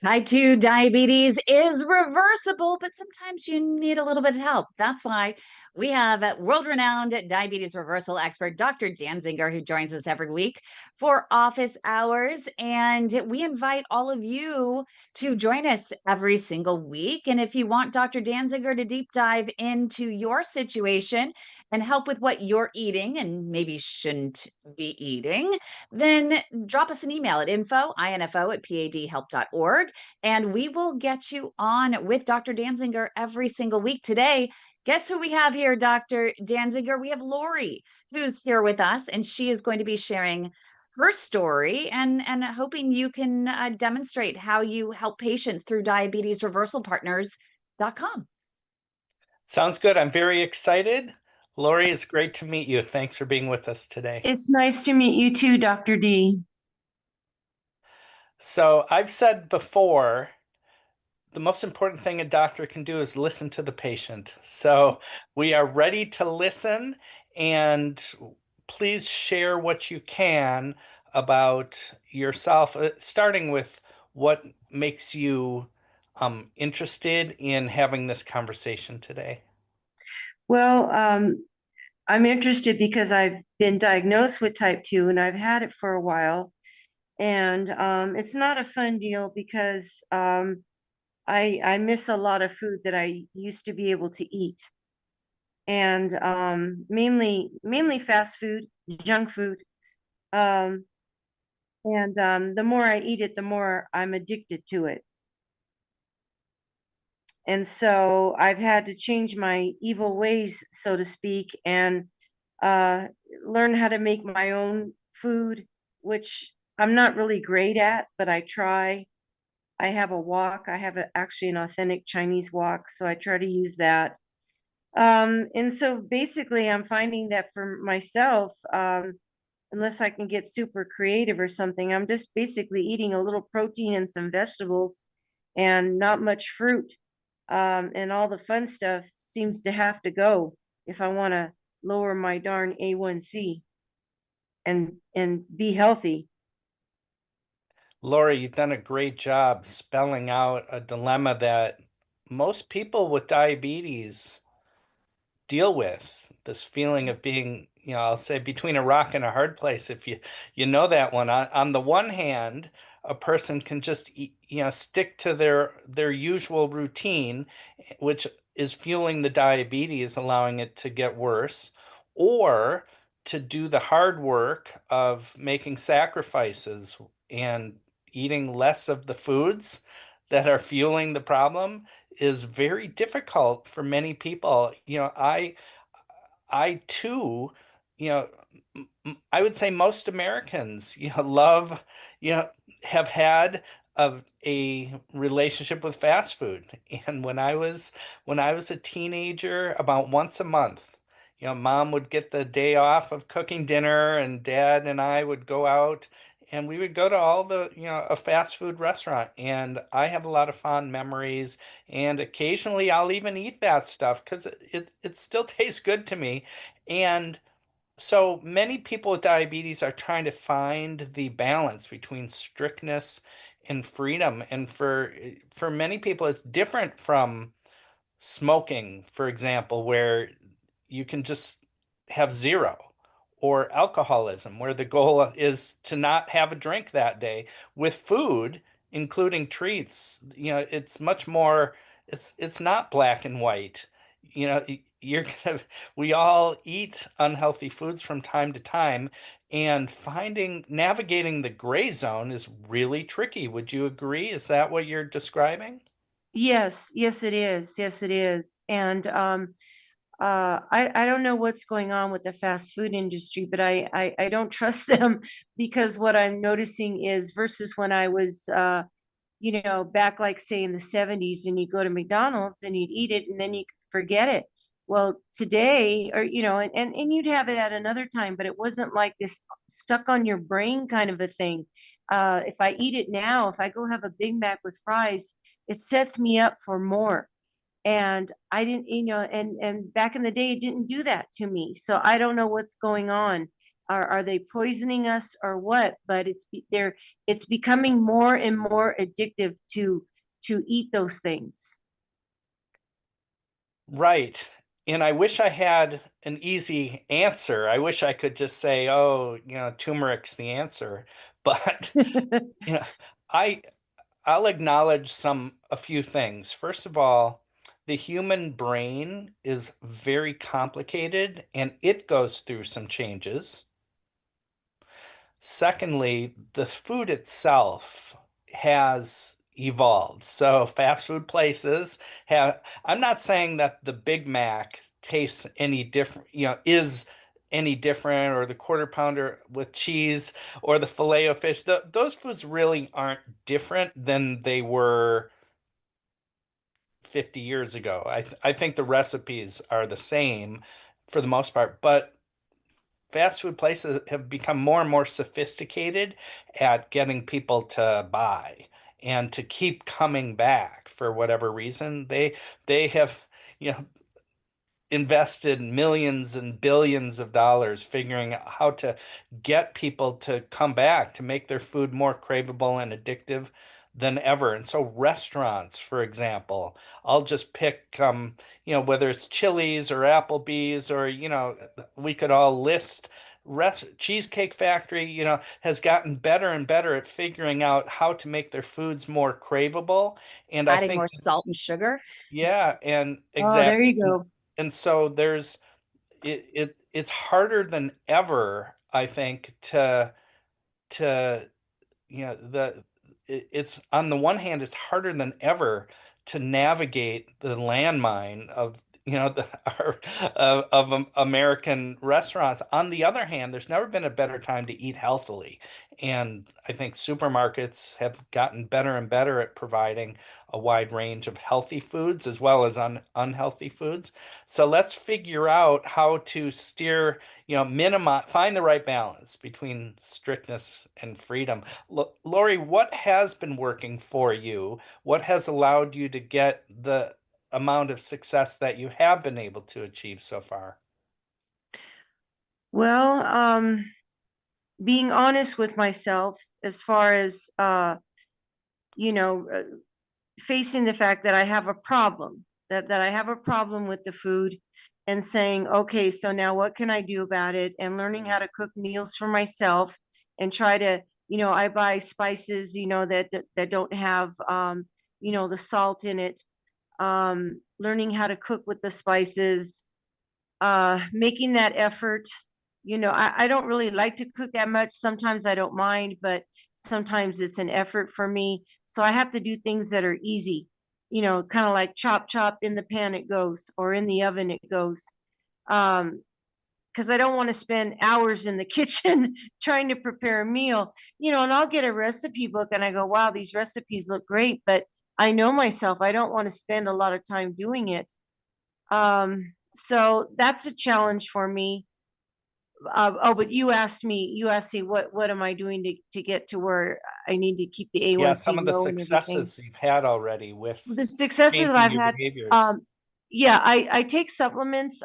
Type 2 diabetes is reversible, but sometimes you need a little bit of help. That's why we have world renowned diabetes reversal expert, Dr. Dansinger, who joins us every week for office hours. And we invite all of you to join us every single week. And if you want Dr. Dansinger to deep dive into your situation and help with what you're eating and maybe shouldn't be eating, then drop us an email at info@padhelp.org, and we will get you on with Dr. Dansinger every single week. Today, guess who we have here, Dr. Dansinger? We have Lori, who's here with us, and she is going to be sharing her story and hoping you can demonstrate how you help patients through diabetesreversalpartners.com. Sounds good. I'm very excited. Lori, it's great to meet you. Thanks for being with us today. It's nice to meet you too, Dr. D. So I've said before, the most important thing a doctor can do is listen to the patient. So we are ready to listen, and please share what you can about yourself, starting with what makes you interested in having this conversation today. Well, I'm interested because I've been diagnosed with type 2 and I've had it for a while. And it's not a fun deal because I miss a lot of food that I used to be able to eat. And mainly fast food, junk food. Um, and the more I eat it, the more I'm addicted to it. And so I've had to change my evil ways, so to speak, and uh, learn how to make my own food, which I'm not really great at, but I try. I have a wok. I have actually an authentic Chinese wok, so I try to use that. And so basically, I'm finding that for myself, unless I can get super creative or something, I'm just basically eating a little protein and some vegetables and not much fruit. And all the fun stuff seems to have to go if I want to lower my darn A1C and be healthy. Lori, you've done a great job spelling out a dilemma that most people with diabetes deal with. This feeling of being, I'll say between a rock and a hard place. If you know that one. On the one hand, a person can just stick to their usual routine, which is fueling the diabetes, allowing it to get worse, or to do the hard work of making sacrifices and eating less of the foods that are fueling the problem is very difficult for many people. I too, you know, I would say most Americans, love, you know, have had a relationship with fast food. And when I was a teenager, about once a month, mom would get the day off of cooking dinner, and dad and I would go out and we would go to all the, a fast food restaurant. And I have a lot of fond memories. And occasionally I'll even eat that stuff because it still tastes good to me. And so many people with diabetes are trying to find the balance between strictness and freedom. And for many people, it's different from smoking, for example, where you can just have zero, or alcoholism, where the goal is to not have a drink that day. With food, including treats, it's much more, it's not black and white. You know, you're gonna, we all eat unhealthy foods from time to time, and navigating the gray zone is really tricky. Would you agree? Is that what you're describing? Yes, yes, it is. Yes, it is. And I don't know what's going on with the fast food industry, but I don't trust them because what I'm noticing is versus when I was, back like say in the 70s and you go to McDonald's and you'd eat it and then you forget it. Well, today, or, and you'd have it at another time, but it wasn't like this stuck on your brain kind of a thing. If I eat it now, if I go have a Big Mac with fries, it sets me up for more. And I didn't, and back in the day, it didn't do that to me. So I don't know what's going on. Are they poisoning us or what? But it's becoming more and more addictive to eat those things. Right. And I wish I had an easy answer. I wish I could just say, oh, turmeric's the answer. But, you know, I I'll acknowledge a few things. First of all, the human brain is very complicated and it goes through some changes. Secondly, the food itself has evolved. So fast food places I'm not saying that the Big Mac tastes any different, is any different, or the quarter pounder with cheese or the filet of fish. Those foods really aren't different than they were 50 years ago. I think the recipes are the same for the most part, but fast food places have become more and more sophisticated at getting people to buy and to keep coming back for whatever reason. They have, you know, invested millions and billions of dollars figuring out how to get people to come back to make their food more craveable and addictive than ever. And so restaurants, for example, I'll just pick whether it's Chili's or Applebee's or we could all list Cheesecake Factory, has gotten better and better at figuring out how to make their foods more craveable. And I Adding think more salt and sugar. yeah, and Oh, there exactly. you go. And so it's harder than ever, I think, to it's on the one hand, it's harder than ever to navigate the landmine of American restaurants. On the other hand, there's never been a better time to eat healthily, and I think supermarkets have gotten better and better at providing a wide range of healthy foods as well as unhealthy foods. So let's figure out how to steer, minimize, find the right balance between strictness and freedom. Lori, what has been working for you? What has allowed you to get the amount of success that you have been able to achieve so far? Well, being honest with myself as far as you know, uh, facing the fact that I have a problem, that I have a problem with the food, and saying, okay, so now what can I do about it? And learning how to cook meals for myself and try to, I buy spices, that don't have, the salt in it. Learning how to cook with the spices, making that effort. I don't really like to cook that much. Sometimes I don't mind, but sometimes it's an effort for me. So I have to do things that are easy, kind of like chop, chop in the pan it goes, or in the oven it goes. Because I don't want to spend hours in the kitchen trying to prepare a meal, and I'll get a recipe book and I go, wow, these recipes look great, but I know myself, I don't want to spend a lot of time doing it. So that's a challenge for me. Oh, but you asked me what am I doing to get to where I need to keep the Yeah, some A1C of the low and everything. successes you've had already with The successes changing I've your had, behaviors. um, yeah, I take supplements.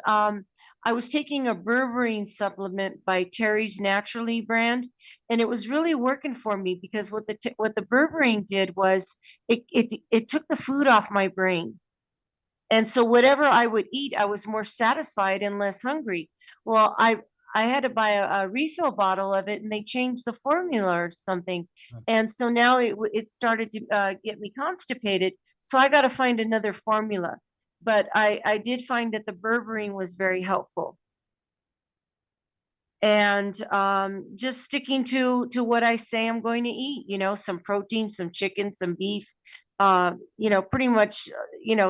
I was taking a berberine supplement by Terry's Naturally brand, and it was really working for me because what the berberine did was it took the food off my brain. And so whatever I would eat, I was more satisfied and less hungry. Well, I had to buy a refill bottle of it, and they changed the formula or something. And so now it started to get me constipated. So I got to find another formula. But I did find that the berberine was very helpful. And just sticking to what I say I'm going to eat, some protein, some chicken, some beef, pretty much,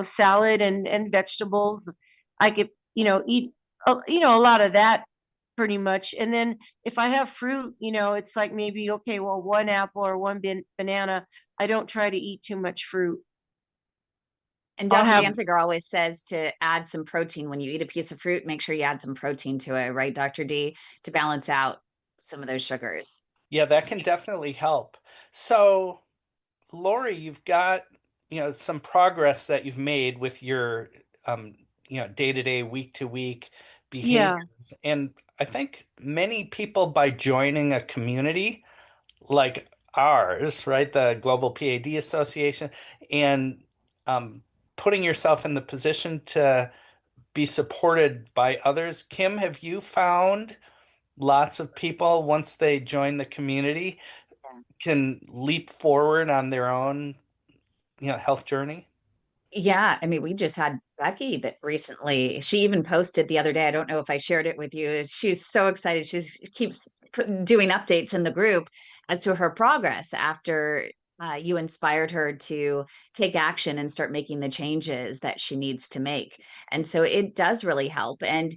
salad and vegetables. I could, eat, a lot of that pretty much. And then if I have fruit, it's like maybe, okay, well, one apple or one banana. I don't try to eat too much fruit. And I'll Dr. have, Danziger always says to add some protein when you eat a piece of fruit. Make sure you add some protein to it, right, Dr. D, to balance out some of those sugars. Yeah, that can definitely help. So, Lori, you've got, some progress that you've made with your, day-to-day, week-to-week yeah, behaviors. And I think many people, by joining a community like ours, right, the Global PAD Association, and um, putting yourself in the position to be supported by others. Kim, have you found lots of people, once they join the community, can leap forward on their own, health journey? Yeah, I mean, we just had Becky that recently, she even posted the other day. I don't know if I shared it with you. She's so excited. She keeps doing updates in the group as to her progress after you inspired her to take action and start making the changes that she needs to make. And so it does really help. And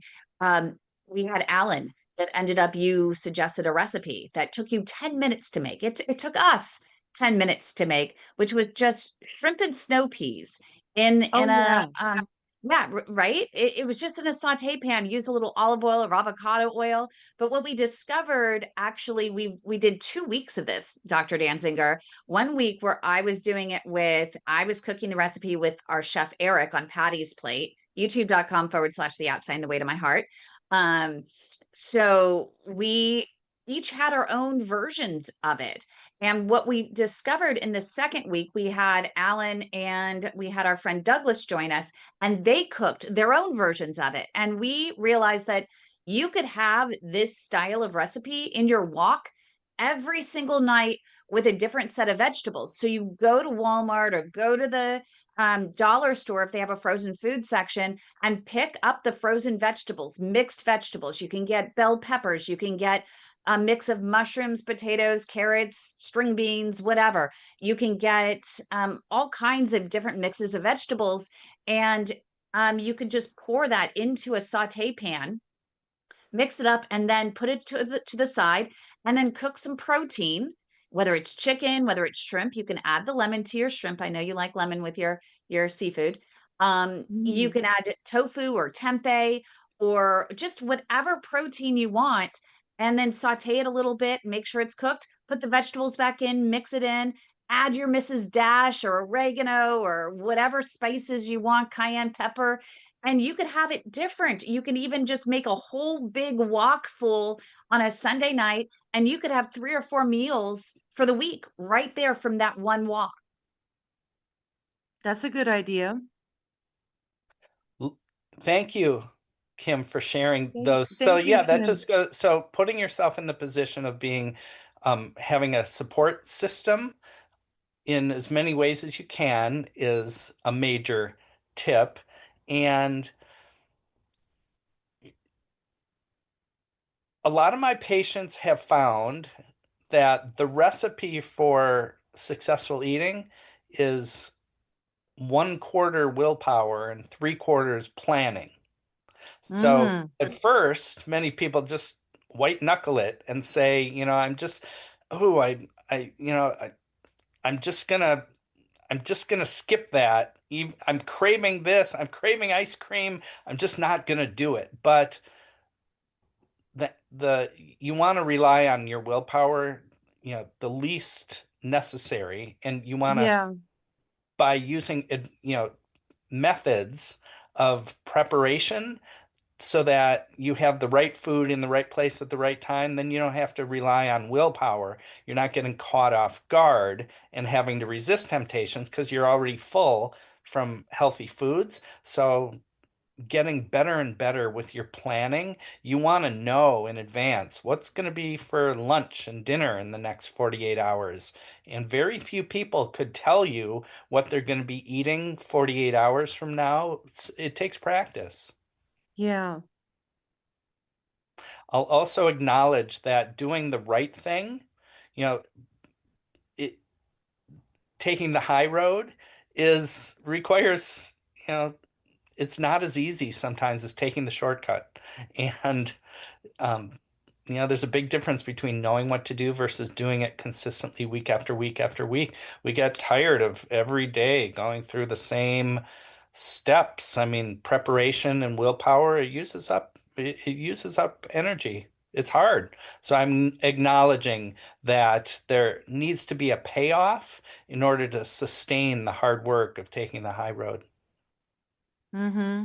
we had Alan that ended up, you suggested a recipe that took you 10 minutes to make. It took us 10 minutes to make, which was just shrimp and snow peas Oh in a yeah. yeah, right, it was just in a saute pan. Use a little olive oil or avocado oil. But what we discovered, actually, we did 2 weeks of this, Dr. Danzinger. One week where I was cooking the recipe with our chef Eric on Patty's Plate, youtube.com/the outside the way to my heart. um so we each had our own versions of it. And what we discovered in the second week, we had Alan and we had our friend Douglas join us, and they cooked their own versions of it. And we realized that you could have this style of recipe in your wok every single night with a different set of vegetables. So you go to Walmart or go to the dollar store if they have a frozen food section and pick up the frozen vegetables, mixed vegetables. You can get bell peppers, you can get a mix of mushrooms, potatoes, carrots, string beans, whatever. You can get all kinds of different mixes of vegetables, and you could just pour that into a saute pan, mix it up, and then put it to the side, and then cook some protein, whether it's chicken, whether it's shrimp. You can add the lemon to your shrimp. I know you like lemon with your seafood. You Mm. can add tofu or tempeh or just whatever protein you want, and then saute it a little bit, make sure it's cooked, put the vegetables back in, mix it in, add your Mrs. Dash or oregano or whatever spices you want, cayenne pepper, and you could have it different. You can even just make a whole big wok full on a Sunday night, and you could have 3 or 4 meals for the week right there from that one wok. That's a good idea. Thank you, Kim, for sharing those. So Thank you, yeah, that Kim. just goes, so putting yourself in the position of being, having a support system in as many ways as you can is a major tip. And a lot of my patients have found that the recipe for successful eating is 1/4 willpower and 3/4 planning. So Mm. at first, many people just white knuckle it and say, I'm just, oh, I'm just gonna skip that. I'm craving this. I'm craving ice cream. I'm just not gonna do it. But the you want to rely on your willpower, the least necessary, and you want to, Yeah. by using methods of preparation so that you have the right food in the right place at the right time, then you don't have to rely on willpower. You're not getting caught off guard and having to resist temptations because you're already full from healthy foods. So getting better and better with your planning. You want to know in advance what's going to be for lunch and dinner in the next 48 hours. And very few people could tell you what they're going to be eating 48 hours from now. It takes practice. Yeah. I'll also acknowledge that doing the right thing, you know, it taking the high road is requires, you know, it's not as easy sometimes as taking the shortcut. And Um, there's a big difference between knowing what to do versus doing it consistently week after week after week. We get tired of every day going through the same steps. I mean, preparation and willpower, it uses up energy. It's hard. So I'm acknowledging that there needs to be a payoff in order to sustain the hard work of taking the high road. Mm-hmm.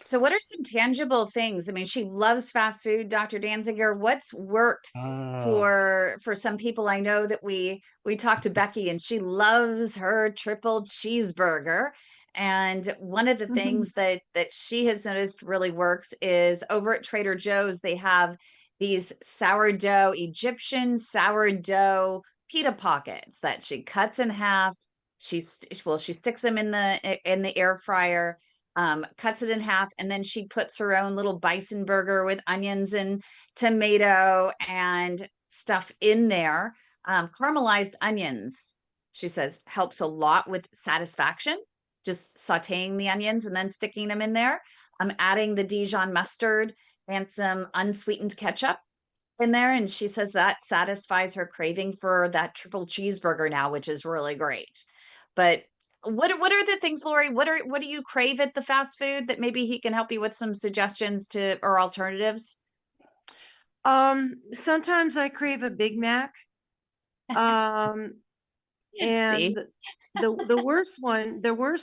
So what are some tangible things? I mean, she loves fast food, Dr. Danziger. What's worked Oh. for some people? I know that we talked to Becky and she loves her triple cheeseburger. And one of the things that she has noticed really works is over at Trader Joe's, they have these sourdough, Egyptian sourdough pita pockets that she cuts in half. She sticks them in the air fryer, cuts it in half, and then she puts her own little bison burger with onions and tomato and stuff in there. Caramelized onions, she says, helps a lot with satisfaction. Just sauteing the onions and then sticking them in there. I'm adding the Dijon mustard and some unsweetened ketchup in there, and she says that satisfies her craving for that triple cheeseburger now, which is really great. But what are the things, Lori? What do you crave at the fast food that maybe he can help you with some suggestions to or alternatives? Sometimes I crave a Big Mac. Um, and See, the worst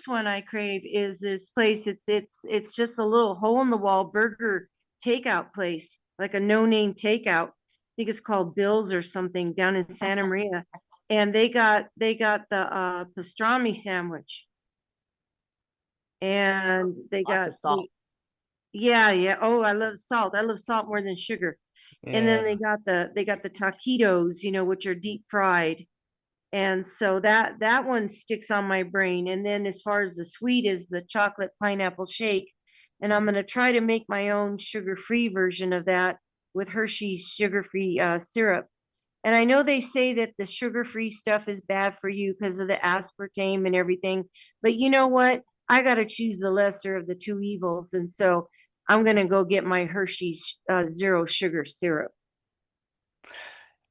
one I crave is this place. It's just a little hole in the wall burger takeout place, like a no name takeout. I think it's called Bill's or something down in Santa Maria. And they got the pastrami sandwich. And they lots got of salt. the yeah, yeah. Oh, I love salt. I love salt more than sugar. And then Yeah. they got the taquitos, which are deep fried. And so that one sticks on my brain. And then as far as the sweet is the chocolate pineapple shake. And I'm gonna try to make my own sugar-free version of that with Hershey's sugar-free syrup. And I know they say that the sugar-free stuff is bad for you because of the aspartame and everything, but you know what? I got to choose the lesser of the two evils, and so I'm gonna go get my Hershey's zero sugar syrup.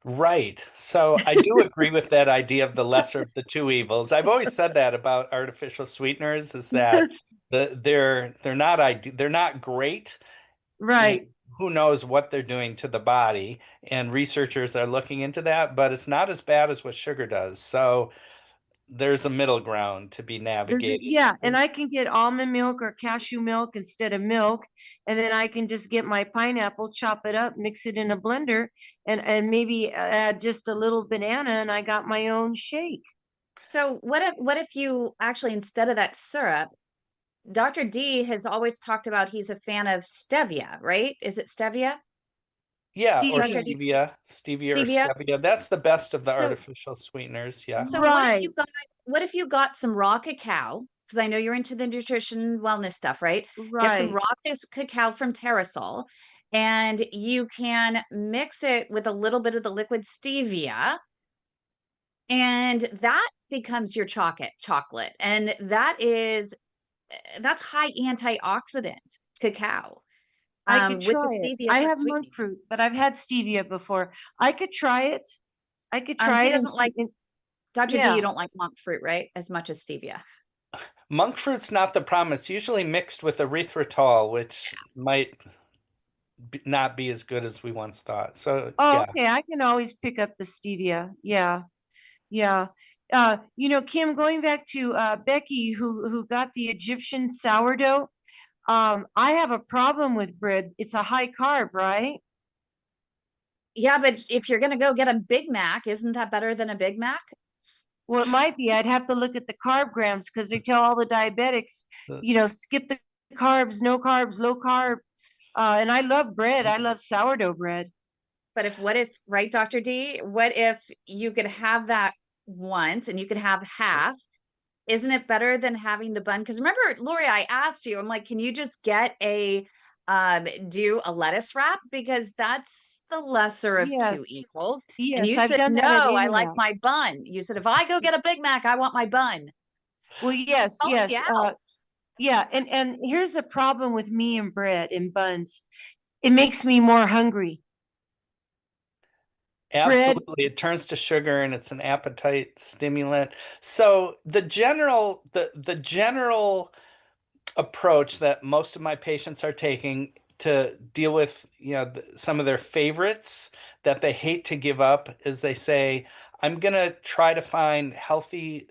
Right. So I do agree with that idea of the lesser of the two evils. I've always said that about artificial sweeteners is that they're not great, and Right. who knows what they're doing to the body, and researchers are looking into that, but it's not as bad as what sugar does. So there's a middle ground to be navigated. Yeah, and I can get almond milk or cashew milk instead of milk, and then I can just get my pineapple, chop it up, mix it in a blender, and maybe add just a little banana, and I got my own shake. So what if you actually instead of that syrup, Dr. D has always talked about he's a fan of stevia, right? Is it stevia? Yeah, or Stevia. Dr. D, stevia or stevia. stevia. That's the best of the So artificial sweeteners. Yeah. so Right, what if you got some raw cacao? Because I know you're into the nutrition wellness stuff, right? Get some right. raw cacao from Terrasul, and you can mix it with a little bit of the liquid stevia, and that becomes your chocolate. And that's high antioxidant cacao, I could with the try it. stevia I for have monk sweetening. fruit, but I've had stevia before. I could try it. I could try He it and doesn't see. like Dr. D, you Yeah. don't like monk fruit, right? As much as stevia. Monk fruit's not the problem. It's usually mixed with erythritol, which might not be as good as we once thought. So, Oh, yeah. okay. I can always pick up the stevia. Yeah. Yeah. Kim, going back to Becky, who got the Egyptian sourdough. I have a problem with bread. It's a high carb, right? Yeah, but if you're gonna go get a Big Mac, isn't that better than a Big Mac? Well, it might be. I'd have to look at the carb grams because they tell all the diabetics, Uh, skip the carbs, low carb. And I love bread. I love sourdough bread. But what if, right, Dr. D, what if you could have that once and you could have half? Isn't it better than having the bun? Because remember, Lori, I asked you, I'm like, can you just get do a lettuce wrap? Because that's the lesser of Yes. two evils. And Yes, you I've said, done no, that at I like In-N-Out. my bun. You said, if I go get a Big Mac, I want my bun. Well, yes, Oh, yes. yes. Yeah, and here's the problem with me and bread and buns. It makes me more hungry. Bread, Absolutely. It turns to sugar and it's an appetite stimulant. So the general approach that most of my patients are taking to deal with, some of their favorites that they hate to give up is they say, I'm gonna try to find healthy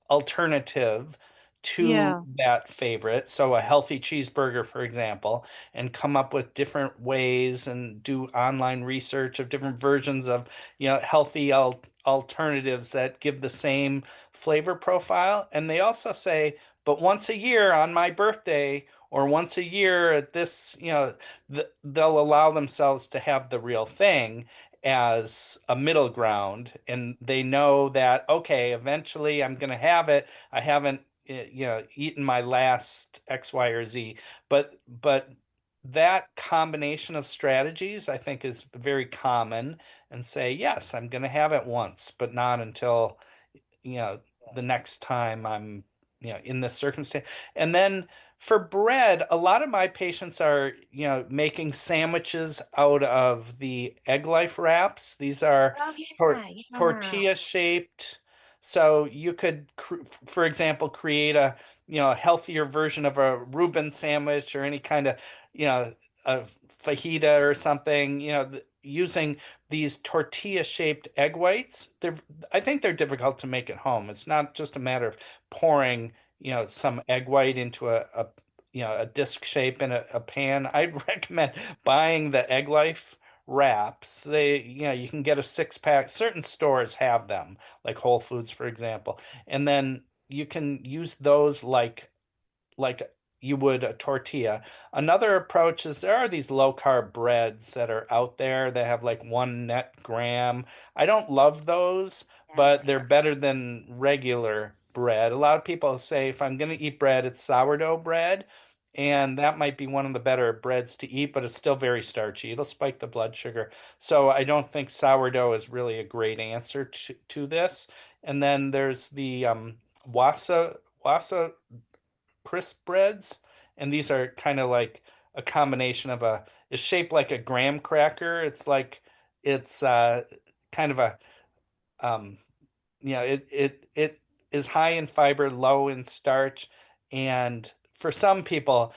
alternative to that favorite, so a healthy cheeseburger, for example, and come up with different ways and do online research of different versions of, healthy alternatives that give the same flavor profile. And they also say, but once a year on my birthday or once a year at this, they'll allow themselves to have the real thing as a middle ground, and they know that, okay, eventually I'm going to have it. I haven't eaten my last X, Y, or Z. But that combination of strategies, I think, is very common, and say, yes, I'm going to have it once, but not until, you know, the next time I'm, in this circumstance. And then for bread, a lot of my patients are, making sandwiches out of the egg life wraps. These are Oh, yeah, yeah. tortilla shaped. So you could, for example, create a, a healthier version of a Reuben sandwich or any kind of, a fajita or something, using these tortilla shaped egg whites. I think they're difficult to make at home. It's not just a matter of pouring, some egg white into a disc shape in a pan. I'd recommend buying the egg life wraps. You can get a 6-pack. Certain stores have them, like Whole Foods, for example. And then you can use those like you would a tortilla. Another approach is there are these low carb breads that are out there that have like 1 net gram. I don't love those, but they're better than regular bread. A lot of people say if I'm going to eat bread, it's sourdough bread. And that might be one of the better breads to eat, but it's still very starchy. It'll spike the blood sugar. So I don't think sourdough is really a great answer to this. And then there's the wasa crisp breads, and these are kind of like a combination of it's shaped like a graham cracker. It's kind of a um it is high in fiber, low in starch, and for some people,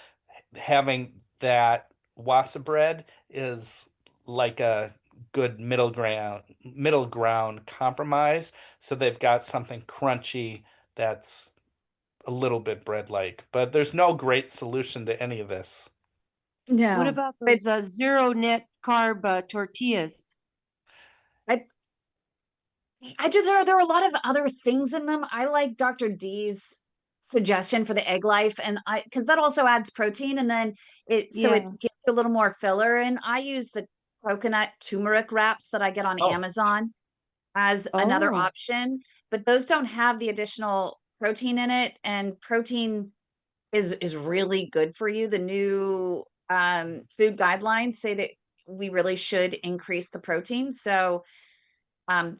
having that wasa bread is like a good middle ground compromise. So they've got something crunchy that's a little bit bread-like, but there's no great solution to any of this. What No, about but those zero net carb tortillas? I I just there are a lot of other things in them. I like Dr. D's suggestion for the egg life, and I because that also adds protein, and then it Yeah. gives you a little more filler. And I use the coconut turmeric wraps that I get on Oh, Amazon as another Oh, option, but those don't have the additional protein in it, and protein is really good for you. The new food guidelines say that we really should increase the protein. So um,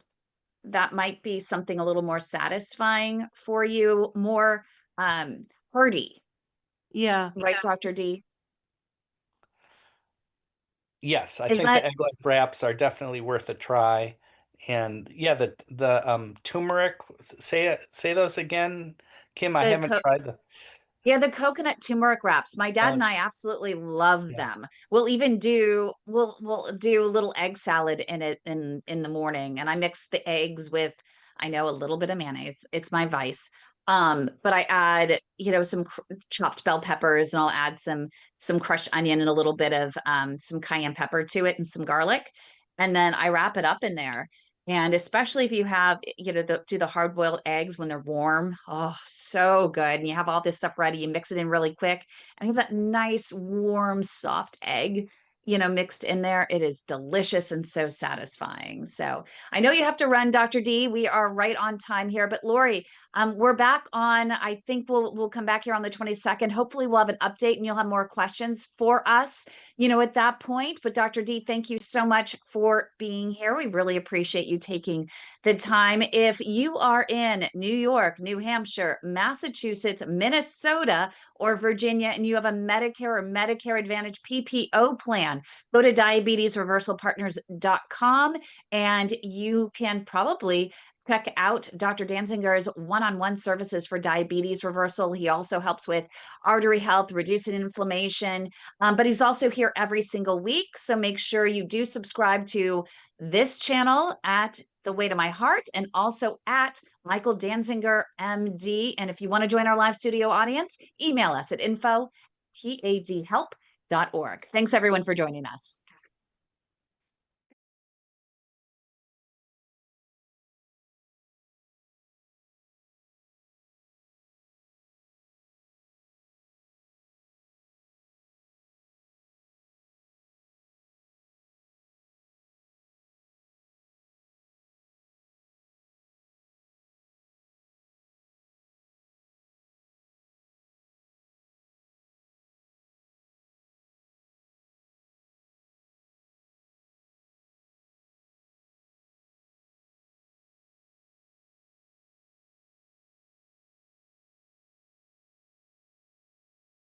that might be something a little more satisfying for you, more hearty, yeah. right, Dr. D? yes, I Is think the that egg white wraps are definitely worth a try. And yeah, the turmeric, say those again, Kim. I the haven't tried the. Yeah, the coconut turmeric wraps. My dad Oh, and I absolutely love yeah. them. We'll do a little egg salad in it in the morning, and I mix the eggs with, I know, a little bit of mayonnaise. It's my vice. But I add, some chopped bell peppers, and I'll add some crushed onion and a little bit of some cayenne pepper to it and some garlic, and then I wrap it up in there. And especially if you have, do the hard boiled eggs when they're warm. Oh, so good. And you have all this stuff ready. You mix it in really quick and you have that nice, warm, soft egg, mixed in there. It is delicious and so satisfying. So I know you have to run, Dr. D. We are right on time here. But Lori, we're back on, I think we'll come back here on the 22nd. Hopefully we'll have an update and you'll have more questions for us, at that point. But Dr. D, thank you so much for being here. We really appreciate you taking the time. If you are in New York, New Hampshire, Massachusetts, Minnesota, or Virginia, and you have a Medicare or Medicare Advantage PPO plan, go to diabetesreversalpartners.com and you can probably check out Dr. Dansinger's one-on-one services for diabetes reversal. He also helps with artery health, reducing inflammation, but he's also here every single week. So make sure you do subscribe to this channel at The Way to My Heart, and also at Michael Dansinger, MD. And if you want to join our live studio audience, email us at info@padhelp.org. Thanks everyone for joining us.